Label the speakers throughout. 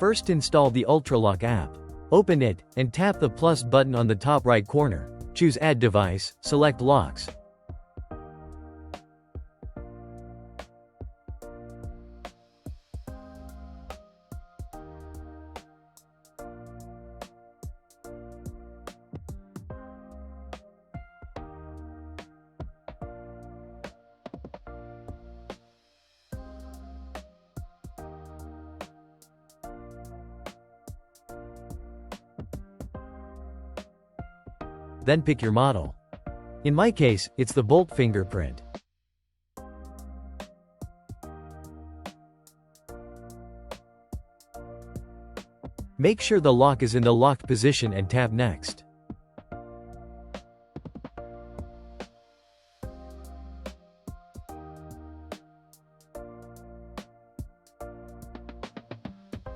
Speaker 1: First, install the ULTRALOQ app. Open it, and tap the plus button on the top right corner. Choose Add Device, select Locks. Then pick your model. In my case, it's the Bolt Fingerprint. Make sure the lock is in the locked position and tap Next.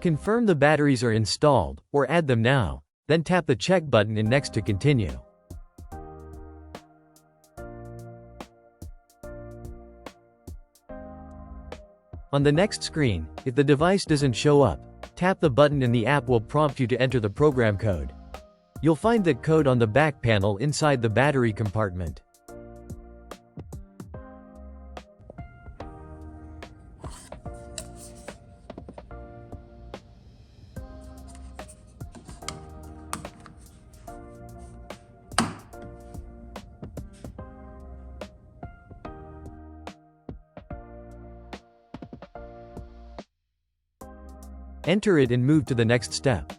Speaker 1: Confirm the batteries are installed, or add them now, then tap the check button in Next to continue. On the next screen, if the device doesn't show up, tap the button and the app will prompt you to enter the program code. You'll find that code on the back panel inside the battery compartment. Enter it and move to the next step.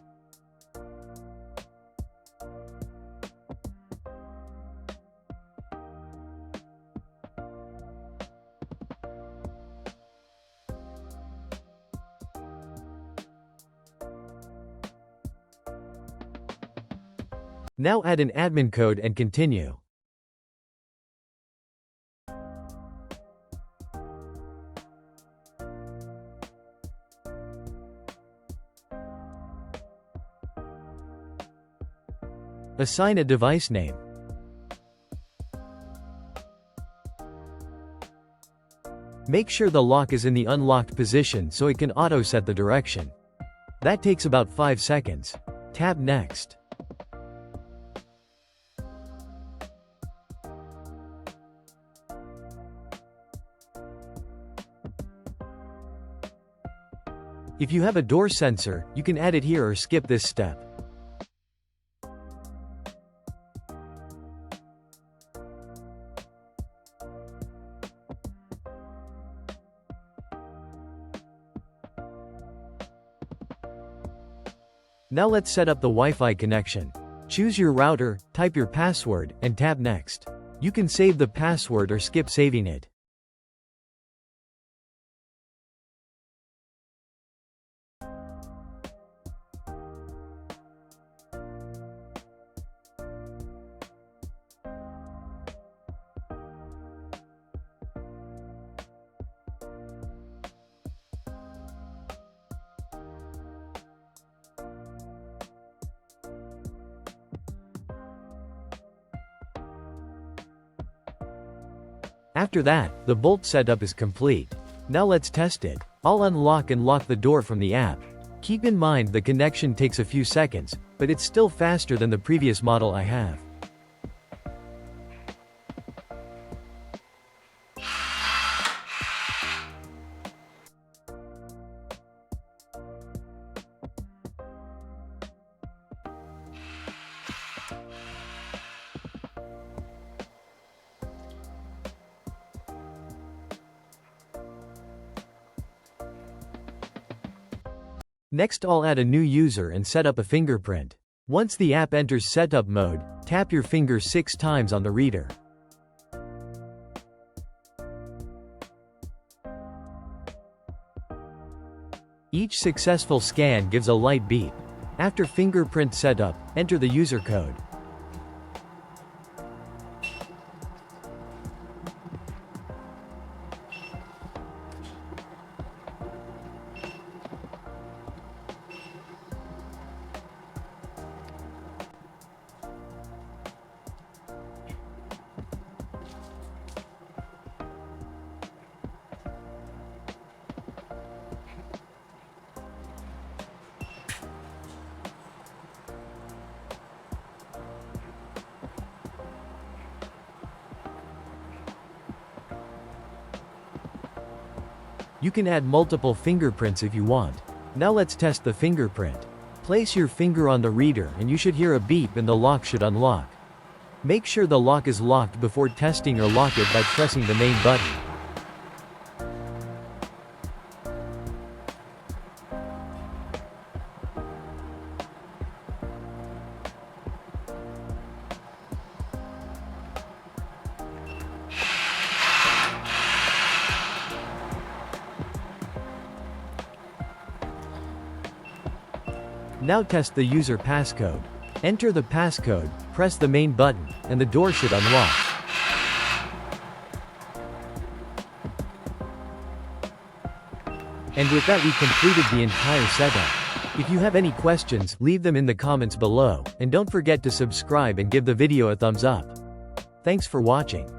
Speaker 1: Now add an admin code and continue. Assign a device name. Make sure the lock is in the unlocked position so it can auto-set the direction. That takes about 5 seconds. Tap Next. If you have a door sensor, you can add it here or skip this step. Now let's set up the Wi-Fi connection. Choose your router, type your password, and tap Next. You can save the password or skip saving it. After that, the Bolt setup is complete. Now let's test it. I'll unlock and lock the door from the app. Keep in mind the connection takes a few seconds, but it's still faster than the previous model I have. Next, I'll add a new user and set up a fingerprint. Once the app enters setup mode, tap your finger 6 times on the reader. Each successful scan gives a light beep. After fingerprint setup, enter the user code. You can add multiple fingerprints if you want. Now let's test the fingerprint. Place your finger on the reader and you should hear a beep and the lock should unlock. Make sure the lock is locked before testing or lock it by pressing the main button. Now test the user passcode. Enter the passcode, press the main button, and the door should unlock. And with that we completed the entire setup. If you have any questions, leave them in the comments below, and don't forget to subscribe and give the video a thumbs up. Thanks for watching.